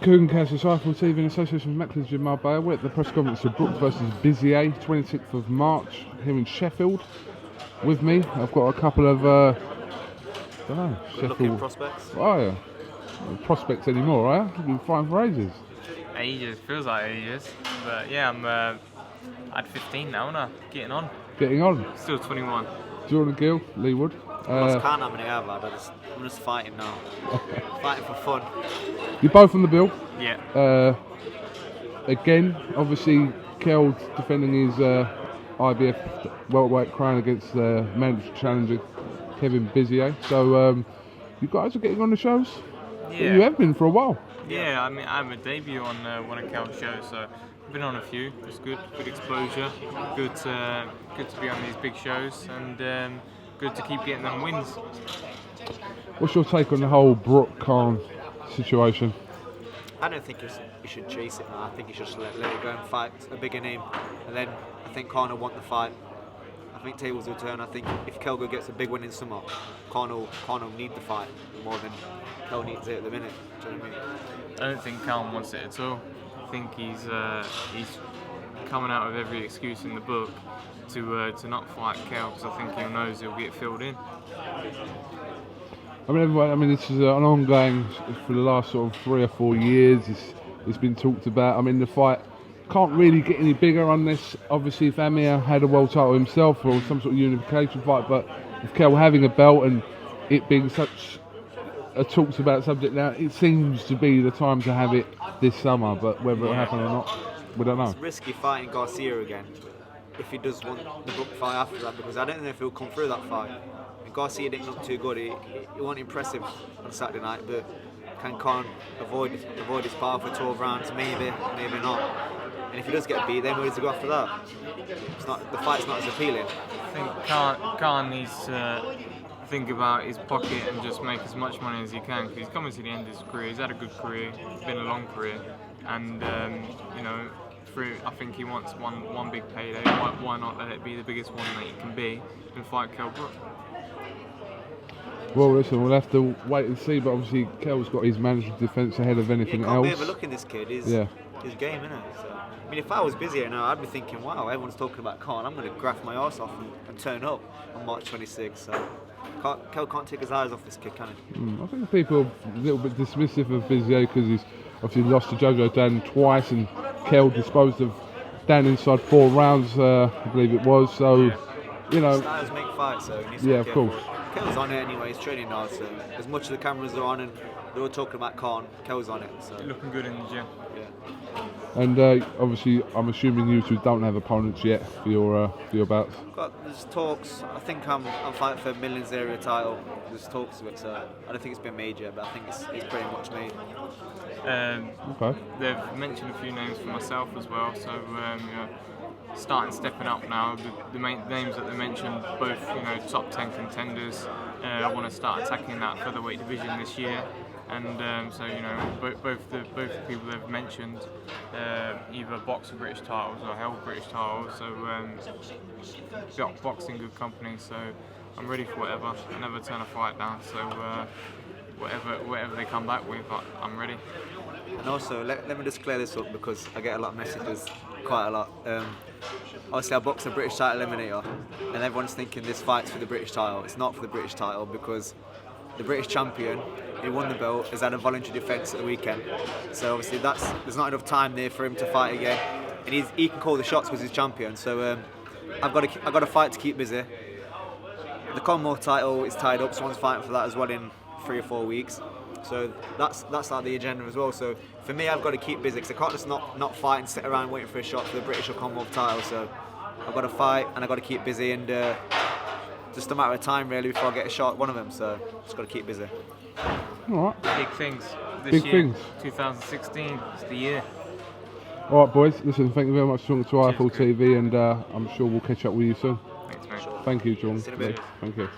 KUGAN CASSIUS Rifle TV in association with Macklins in Marbella. We're at the press conference of Brook versus Bizier, 26th of March, here in Sheffield. With me, I've got a couple of, I don't know, Sheffield prospects. Oh yeah, not prospects anymore, right? You've been fighting for ages. Ages, feels like ages. But yeah, I'm at 15 now, now, getting on. Getting on? Still 21. Jordan GILL LEIGH. I can't have many I've had. I'm just fighting now. Fighting for fun. You're both on the bill. Yeah. Again, obviously, KELL defending his IBF welterweight crown against mandatory challenger Kevin Bizier. So you guys are getting on the shows. Yeah. You have been for a while. Yeah, I mean, I have a debut on one of KELL's shows, so I've been on a few. It's good exposure. Good to be on these big shows, and good to keep getting them wins. What's your take on the whole Brook Khan situation? I don't think you should chase it now. I think you should just let it go and fight a bigger name. And then I think Khan will want the fight. I think tables will turn. I think if KELL gets a big win in summer, Khan will need the fight more than KELL needs it at the minute. Do you know what I mean? I don't think Khan wants it at all. I think he's coming out with every excuse in the book to not fight KELL, because I think he knows he'll get filled in. I mean, this is an ongoing for the last sort of 3 or 4 years. It's been talked about. I mean, the fight can't really get any bigger unless, obviously, if AMIR had a world title himself or some sort of unification fight. But with KELL having a belt and it being such a talked about subject now, it seems to be the time to have it this summer. But whether it'll happen or not, we don't know. It's risky fighting Garcia again if he does want the Brook fight after that, because I don't know if he'll come through that fight. Garcia didn't look too good. He wasn't impressive on Saturday night, but can Khan avoid his power for 12 rounds? Maybe not. And if he does get beat, then where does he go after that? The fight's not as appealing. I think Khan needs to think about his pocket and just make as much money as he can, because he's coming to the end of his career. He's had a good career, it's been a long career, and you know, I think he wants one big payday. Why not let it be the biggest one that it can be and fight KELL Brook? Well, listen, we'll have to wait and see, but obviously KELL's got his management defence ahead of anything else. You can't overlook this kid. His game, innit? So, I mean, if I was Bizier now, I'd be thinking, wow, everyone's talking about Khan. I'm going to graft my arse off and turn up on March 26th. So KELL can't take his eyes off this kid, can he? I think people are a little bit dismissive of Bizier because he's obviously lost to Jojo Dan twice, and KELL disposed of Dan inside 4 rounds, I believe it was. So, you know. Styles make fights, so he needs yeah, to of be course. KELL's on it anyway, he's training hard, so as much as the cameras are on and they're all talking about Khan, KELL's on it. So. Looking good in the gym. Yeah. And obviously, I'm assuming you two don't have opponents yet for your bouts. There's talks. I think I'm fighting for a Millions area title. There's talks of it, so I don't think it's been made yet, but I think it's pretty much made. Okay. They've mentioned a few names for myself as well, so you know, stepping up now. The main names that they mentioned, both top 10 contenders. I want to start attacking that featherweight division this year, and so both the people they've mentioned either box British titles or held British titles. So boxing good company. So I'm ready for whatever. I never turn a fight down. So whatever they come back with, I'm ready. And also, let me just clear this up, because I get a lot of messages, quite a lot. Obviously, I box a British title eliminator, and everyone's thinking this fight's for the British title. It's not for the British title, because the British champion, who won the belt, has had a voluntary defence at the weekend. So obviously, there's not enough time there for him to fight again, and he can call the shots because he's champion. So I've got to fight to keep busy. The Commonwealth title is tied up. Someone's fighting for that as well in 3 or 4 weeks. So that's like the agenda as well. So for me, I've got to keep busy, because I can't just not fight and sit around waiting for a shot for the British or Commonwealth title. So I've got to fight and I've got to keep busy, and just a matter of time really before I get a shot at one of them. So just got to keep busy. All right. Big things this Big year. things. 2016 is the year. All right, boys. Listen, thank you very much for talking to Rifle TV, and I'm sure we'll catch up with you soon. Thanks, mate. Thank you, John. See you in a bit. Thank you.